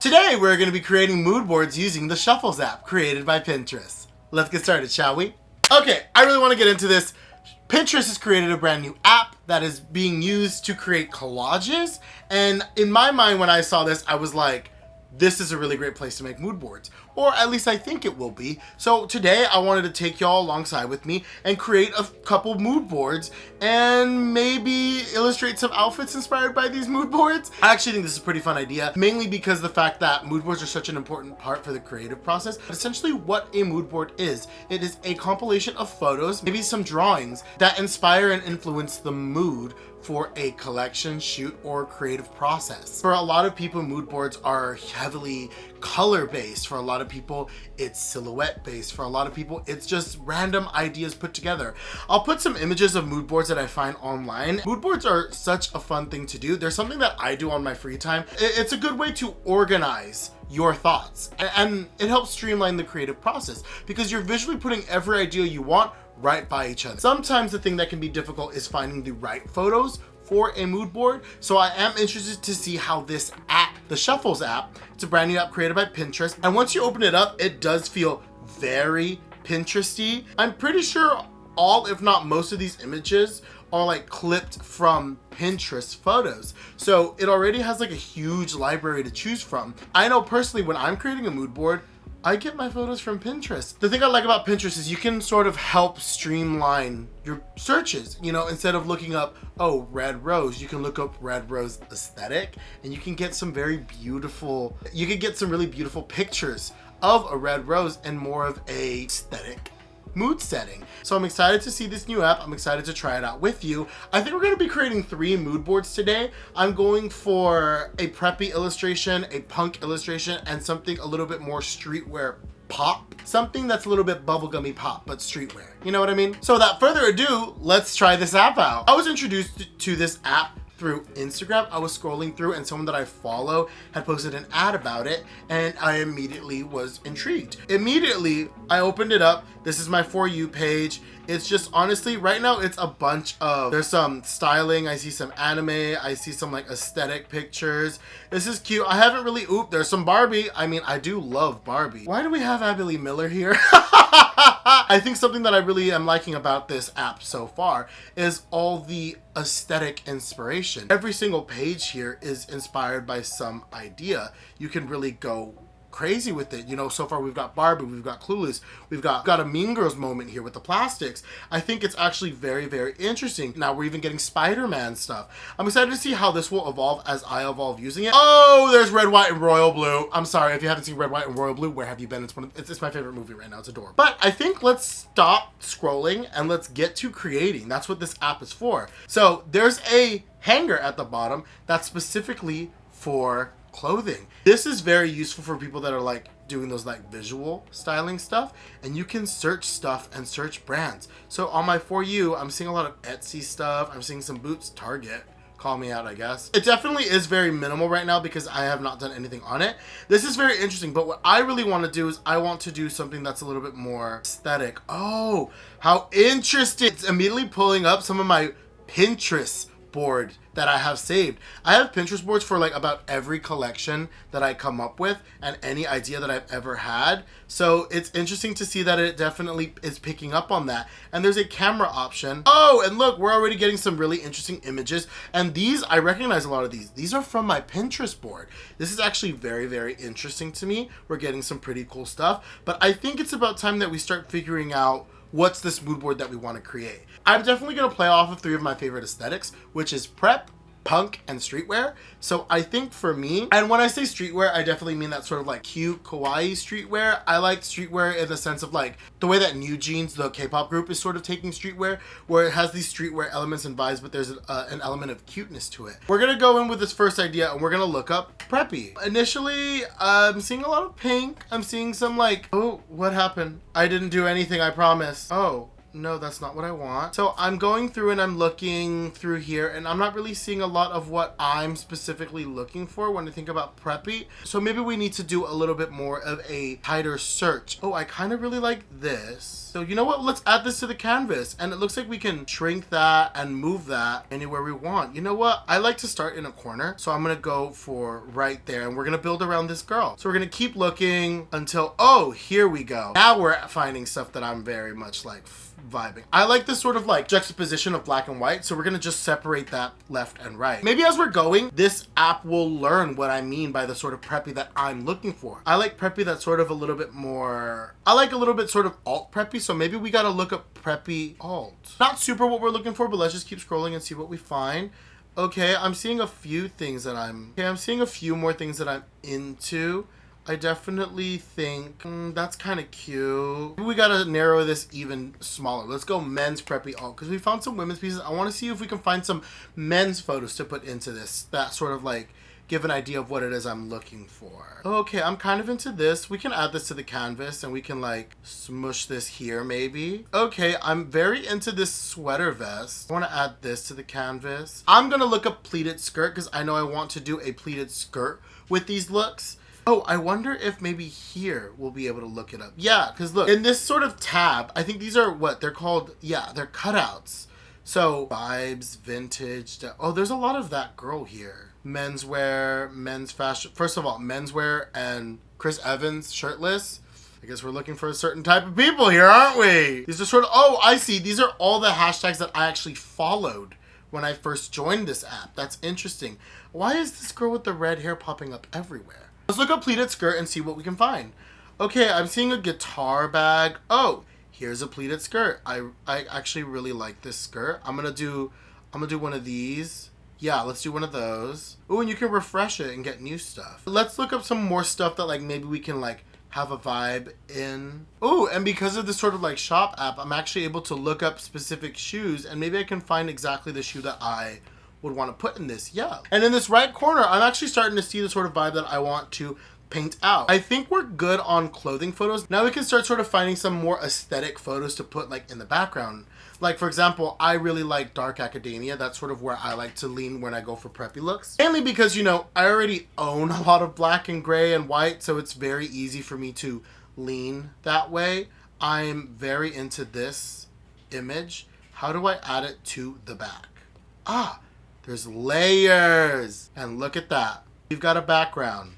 Today we're going to be creating mood boards using the Shuffles app created by Pinterest. Let's get started, shall we? Okay, I really want to get into this. Pinterest has created a brand new app that is being used to create collages, and in my mind when I saw this, I was like, this is a really great place to make mood boards, or at least I think it will be. So today I wanted to take y'all alongside with me and create a couple mood boards and maybe illustrate some outfits inspired by these mood boards. I actually think this is a pretty fun idea, mainly because the fact that mood boards are such an important part for the creative process. Essentially what a mood board is, it is a compilation of photos, maybe some drawings that inspire and influence the mood for a collection, shoot, or creative process. For a lot of people, mood boards are heavily color-based. For a lot of people, it's silhouette-based. For a lot of people, it's just random ideas put together. I'll put some images of mood boards that I find online. Mood boards are such a fun thing to do. They're something that I do on my free time. It's a good way to organize your thoughts, and it helps streamline the creative process because you're visually putting every idea you want right by each other. Sometimes the thing that can be difficult is finding the right photos for a mood board. So I am interested to see how this app, the Shuffles app, it's a brand new app created by Pinterest. And once you open it up, it does feel very Pinteresty. I'm pretty sure all, if not most of these images are like clipped from Pinterest photos. So it already has like a huge library to choose from. I know personally when I'm creating a mood board, I get my photos from Pinterest. The thing I like about Pinterest is you can sort of help streamline your searches. You know, instead of looking up, oh, red rose, you can look up red rose aesthetic and you can get some very beautiful, you can get some really beautiful pictures of a red rose and more of a aesthetic mood setting. So I'm excited to see this new app. I'm excited to try it out with you. I think we're going to be creating 3 mood boards today. I'm going for a preppy illustration, a punk illustration, and something a little bit more streetwear pop. Something that's a little bit bubblegummy pop, but streetwear. You know what I mean? So without further ado, let's try this app out. I was introduced to this app through Instagram. I was scrolling through and someone that I follow had posted an ad about it and I immediately was intrigued. Immediately, I opened it up. This is my For You page. It's just honestly, right now it's a bunch of, there's some styling, I see some anime, I see some like aesthetic pictures. This is cute. I haven't really, there's some Barbie. I mean, I do love Barbie. Why do we have Abby Lee Miller here? I think something that I really am liking about this app so far is all the aesthetic inspiration. Every single page here is inspired by some idea. You can really go crazy with it. You know, so far we've got Barbie, we've got Clueless, we've got a Mean Girls moment here with the plastics. I think it's actually very, very interesting. Now we're even getting Spider-Man stuff. I'm excited to see how this will evolve as I evolve using it. Oh, there's Red, White, and Royal Blue. I'm sorry if you haven't seen Red, White, and Royal Blue. Where have you been? It's my favorite movie right now. It's adorable. But I think let's stop scrolling and let's get to creating. That's what this app is for. So there's a hanger at the bottom that's specifically for clothing. This is very useful for people that are like doing those like visual styling stuff, and you can search stuff and search brands. So on my For You, I'm seeing a lot of Etsy stuff. I'm seeing some boots, Target. Call me out, I guess. It definitely is very minimal right now because I have not done anything on it. This is very interesting, but what I really want to do is I want to do something that's a little bit more aesthetic. Oh, how interesting. It's immediately pulling up some of my Pinterest board that I have saved. I have Pinterest boards for like about every collection that I come up with and any idea that I've ever had. So it's interesting to see that it definitely is picking up on that. And there's a camera option. Oh, and look, we're already getting some really interesting images. And these, I recognize a lot of these. These are from my Pinterest board. This is actually very, very interesting to me. We're getting some pretty cool stuff. But I think it's about time that we start figuring out what's this mood board that we want to create. I'm definitely going to play off of 3 of my favorite aesthetics, which is prep, punk, and streetwear. So I think for me, and when I say streetwear, I definitely mean that sort of like cute, kawaii streetwear. I like streetwear in the sense of like the way that New Jeans, the K-pop group, is sort of taking streetwear, where it has these streetwear elements and vibes, but there's an element of cuteness to it. We're going to go in with this first idea and we're going to look up preppy. Initially, I'm seeing a lot of pink. I'm seeing some like, oh, what happened? I didn't do anything, I promise. Oh, no, that's not what I want. So I'm going through and I'm looking through here and I'm not really seeing a lot of what I'm specifically looking for when I think about preppy. So maybe we need to do a little bit more of a tighter search. Oh, I kind of really like this. So you know what? Let's add this to the canvas. And it looks like we can shrink that and move that anywhere we want. You know what? I like to start in a corner. So I'm going to go for right there and we're going to build around this girl. So we're going to keep looking until, oh, here we go. Now we're finding stuff that I'm very much like vibing. I like this sort of like juxtaposition of black and white. So we're going to just separate that left and right. Maybe as we're going, this app will learn what I mean by the sort of preppy that I'm looking for. I like preppy that's sort of a little bit more, I like a little bit sort of alt preppy. So maybe we got to look up preppy alt. Not super what we're looking for, but let's just keep scrolling and see what we find. Okay, I'm seeing a few things that I'm seeing a few more things that I'm into. I definitely think that's kind of cute. Maybe we gotta narrow this even smaller. Let's go men's preppy alt because we found some women's pieces. I want to see if we can find some men's photos to put into this. That sort of like give an idea of what it is I'm looking for. Okay, I'm kind of into this. We can add this to the canvas and we can like smush this here maybe. Okay, I'm very into this sweater vest. I want to add this to the canvas. I'm gonna look up pleated skirt because I know I want to do a pleated skirt with these looks. Oh, I wonder if maybe here we'll be able to look it up. Yeah, because look, in this sort of tab, I think these are what they're called. Yeah, they're cutouts. So vibes, vintage. Oh, there's a lot of that girl here. Menswear, men's fashion. First of all, menswear and Chris Evans shirtless. I guess we're looking for a certain type of people here, aren't we? These are sort of, oh, I see. These are all the hashtags that I actually followed when I first joined this app. That's interesting. Why is this girl with the red hair popping up everywhere? Let's look up pleated skirt and see what we can find. Okay, I'm seeing a guitar bag. Oh, here's a pleated skirt. I actually really like this skirt. I'm gonna do one of these. Yeah, let's do one of those. Oh, and you can refresh it and get new stuff. Let's look up some more stuff that like maybe we can like have a vibe in. Oh, and because of this sort of like shop app, I'm actually able to look up specific shoes and maybe I can find exactly the shoe that I would want to put in this. Yeah. And in this right corner, I'm actually starting to see the sort of vibe that I want to paint out. I think we're good on clothing photos. Now we can start sort of finding some more aesthetic photos to put like in the background. Like for example, I really like dark academia. That's sort of where I like to lean when I go for preppy looks. Mainly because, you know, I already own a lot of black and gray and white, so it's very easy for me to lean that way. I'm very into this image. How do I add it to the back? Ah, there's layers. And look at that. We've got a background.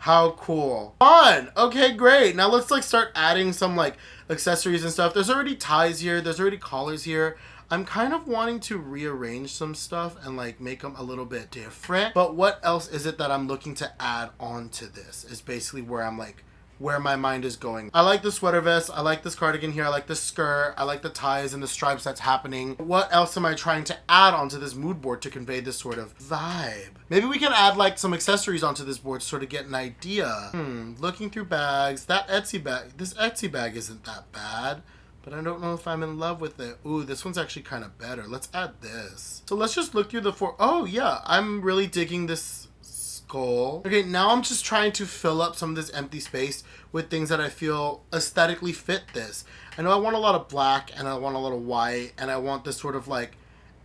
How cool. Fun. Okay, great. Now let's like start adding some like accessories and stuff. There's already ties here. There's already collars here. I'm kind of wanting to rearrange some stuff and like make them a little bit different. But what else is it that I'm looking to add onto this is basically where I'm like, where my mind is going. I like the sweater vest. I like this cardigan here. I like the skirt. I like the ties and the stripes that's happening. What else am I trying to add onto this mood board to convey this sort of vibe? Maybe we can add like some accessories onto this board to sort of get an idea. Looking through bags. That Etsy bag, this Etsy bag isn't that bad, but I don't know if I'm in love with it. Ooh, this one's actually kind of better. Let's add this. So let's just look through the four. Oh yeah, I'm really digging this skull. Okay, now I'm just trying to fill up some of this empty space with things that I feel aesthetically fit this. I know I want a lot of black and I want a lot of white and I want this sort of like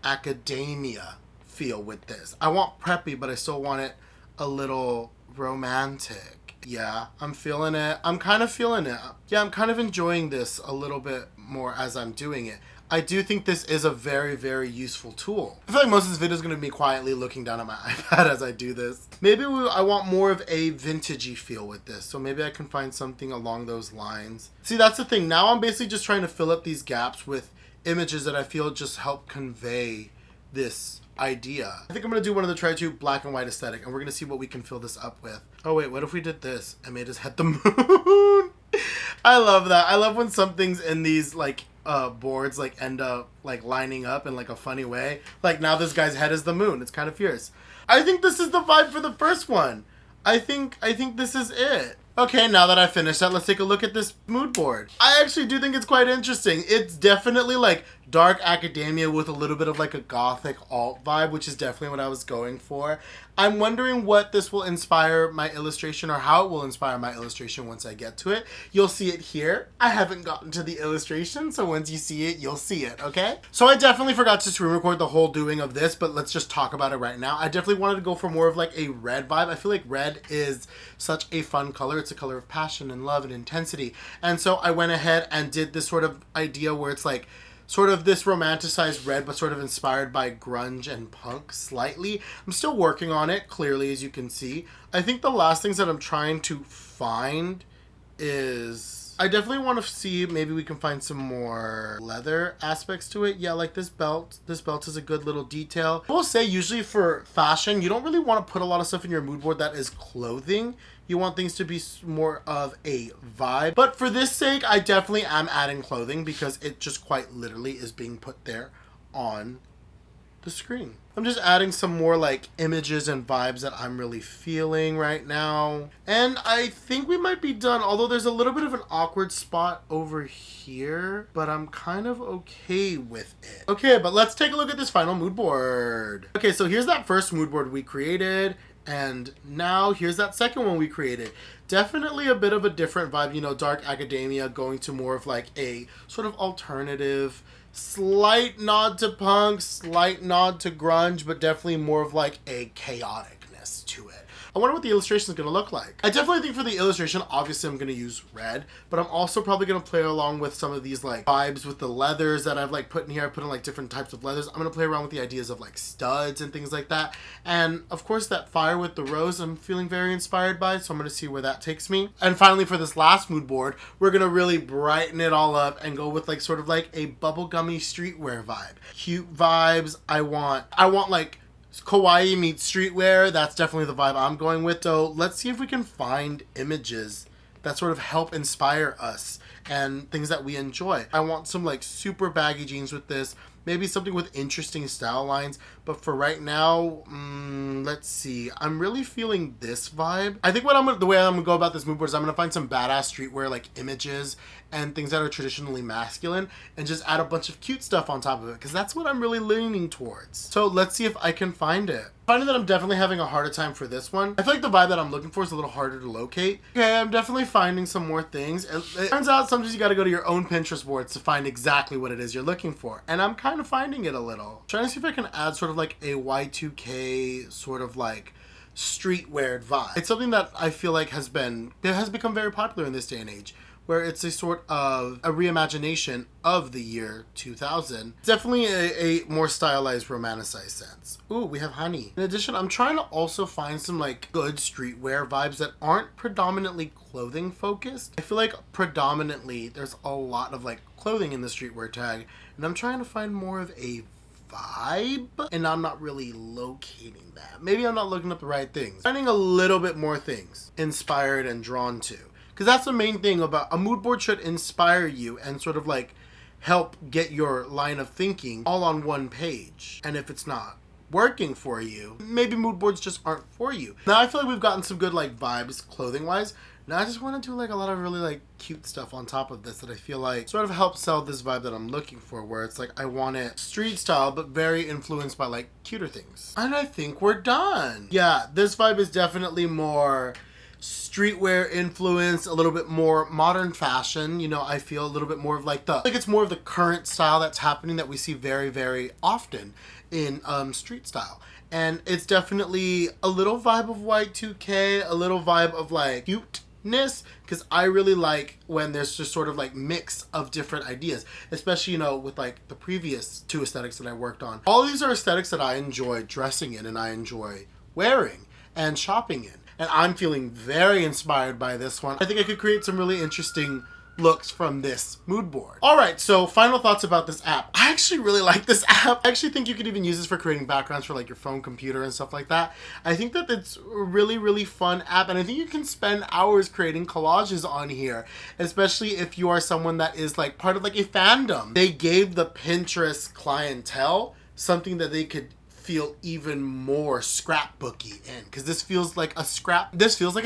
academia feel with this. I want preppy, but I still want it a little romantic. Yeah, I'm feeling it. I'm kind of feeling it. Yeah, I'm kind of enjoying this a little bit more as I'm doing it. I do think this is a very, very useful tool. I feel like most of this video is going to be quietly looking down at my iPad as I do this. Maybe I want more of a vintagey feel with this, so maybe I can find something along those lines. See, that's the thing. Now I'm basically just trying to fill up these gaps with images that I feel just help convey this idea. I think I'm going to do one of the try to black and white aesthetic, and we're going to see what we can fill this up with. Oh wait, what if we did this and made his head the moon? I love that. I love when something's in these like boards like end up like lining up in like a funny way. Like now this guy's head is the moon. It's kind of fierce. I think this is the vibe for the first one. I think this is it. Okay, now that I finished that, let's take a look at this mood board. I actually do think it's quite interesting. It's definitely like dark academia with a little bit of like a gothic alt vibe, which is definitely what I was going for. I'm wondering what this will inspire my illustration, or how it will inspire my illustration once I get to it. You'll see it here. I haven't gotten to the illustration, so once you see it, you'll see it, okay? So I definitely forgot to screen record the whole doing of this, but let's just talk about it right now. I definitely wanted to go for more of like a red vibe. I feel like red is such a fun color. It's a color of passion and love and intensity. And so I went ahead and did this sort of idea where it's like sort of this romanticized red, but sort of inspired by grunge and punk slightly. I'm still working on it, clearly, as you can see. I think the last things that I'm trying to find is... I definitely want to see, maybe we can find some more leather aspects to it. Yeah, like this belt. This belt is a good little detail. I will say, usually for fashion, you don't really want to put a lot of stuff in your mood board that is clothing. You want things to be more of a vibe. But for this sake, I definitely am adding clothing because it just quite literally is being put there on the screen. I'm just adding some more like images and vibes that I'm really feeling right now. And I think we might be done, although there's a little bit of an awkward spot over here, but I'm kind of okay with it. Okay, but let's take a look at this final mood board. Okay, so here's that first mood board we created. And now here's that second one we created. Definitely a bit of a different vibe, you know, dark academia going to more of like a sort of alternative, slight nod to punk, slight nod to grunge, but definitely more of like a chaoticness to it. I wonder what the illustration is going to look like. I definitely think for the illustration, obviously I'm going to use red, but I'm also probably going to play along with some of these like vibes with the leathers that I've like put in here. I put in like different types of leathers. I'm going to play around with the ideas of like studs and things like that. And of course that fire with the rose I'm feeling very inspired by, so I'm going to see where that takes me. And finally for this last mood board, we're going to really brighten it all up and go with like sort of like a bubblegummy streetwear vibe. Cute vibes. I want like kawaii meets streetwear. That's definitely the vibe I'm going with. So let's see if we can find images that sort of help inspire us and things that we enjoy. I want some like super baggy jeans with this, maybe something with interesting style lines, but for right now, let's see. I'm really feeling this vibe. I think the way I'm gonna go about this mood board is I'm gonna find some badass streetwear like images and things that are traditionally masculine and just add a bunch of cute stuff on top of it, because that's what I'm really leaning towards. So let's see if I can find it. Finding that I'm definitely having a harder time for this one. I feel like the vibe that I'm looking for is a little harder to locate. Okay, I'm definitely finding some more things. It turns out sometimes you gotta go to your own Pinterest boards to find exactly what it is you're looking for. And I'm kind of finding it a little. Trying to see if I can add sort of like a Y2K sort of like streetwear vibe. It's something that I feel like has become very popular in this day and age, where it's a sort of a reimagination of the year 2000. Definitely a more stylized, romanticized sense. Ooh, we have honey. In addition, I'm trying to also find some like good streetwear vibes that aren't predominantly clothing focused. I feel like predominantly there's a lot of like clothing in the streetwear tag, and I'm trying to find more of a vibe, and I'm not really locating that. Maybe I'm not looking up the right things. Finding a little bit more things inspired and drawn to. Because that's the main thing about a mood board, should inspire you and sort of like help get your line of thinking all on one page. And if it's not working for you, maybe mood boards just aren't for you. Now I feel like we've gotten some good like vibes clothing wise. Now I just want to do like a lot of really like cute stuff on top of this that I feel like sort of helps sell this vibe that I'm looking for, where it's like I want it street style but very influenced by like cuter things. And I think we're done. Yeah, this vibe is definitely more streetwear influence, a little bit more modern fashion. You know, I feel a little bit more of like it's more of the current style that's happening that we see very, very often in street style. And it's definitely a little vibe of Y2K, a little vibe of like cuteness, because I really like when there's just sort of like mix of different ideas, especially, you know, with like the previous two aesthetics that I worked on. All of these are aesthetics that I enjoy dressing in and I enjoy wearing and shopping in. And I'm feeling very inspired by this one. I think I could create some really interesting looks from this mood board. All right, so final thoughts about this app. I actually really like this app. I actually think you could even use this for creating backgrounds for like your phone, computer, and stuff like that. I think that it's a really, really fun app, and I think you can spend hours creating collages on here, especially if you are someone that is like part of like a fandom. They gave the Pinterest clientele something that they could feel even more scrapbooky in, because this feels like a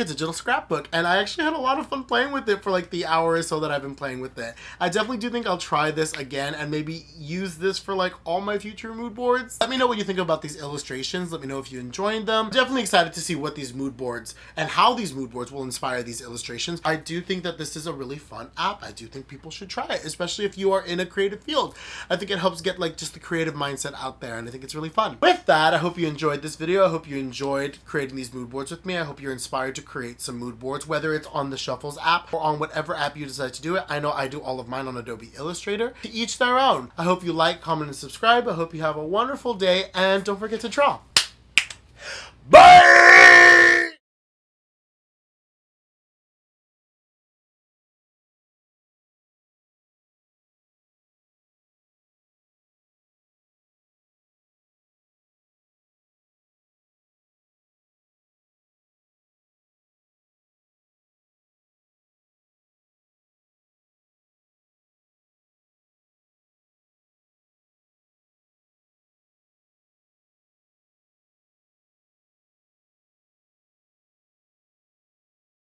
digital scrapbook, and I actually had a lot of fun playing with it for like the hour or so that I've been playing with it. I definitely do think I'll try this again and maybe use this for like all my future mood boards. Let me know what you think about these illustrations. Let me know if you enjoyed them. I'm definitely excited to see what these mood boards and how these mood boards will inspire these illustrations. I do think that this is a really fun app. I do think people should try it, especially if you are in a creative field. I think it helps get like just the creative mindset out there, and I think it's really fun. With that, I hope you enjoyed this video. I hope you enjoyed creating these mood boards with me. I hope you're inspired to create some mood boards, whether it's on the Shuffles app or on whatever app you decide to do it. I know I do all of mine on Adobe Illustrator. To each their own. I hope you like, comment, and subscribe. I hope you have a wonderful day, and don't forget to draw. Bye!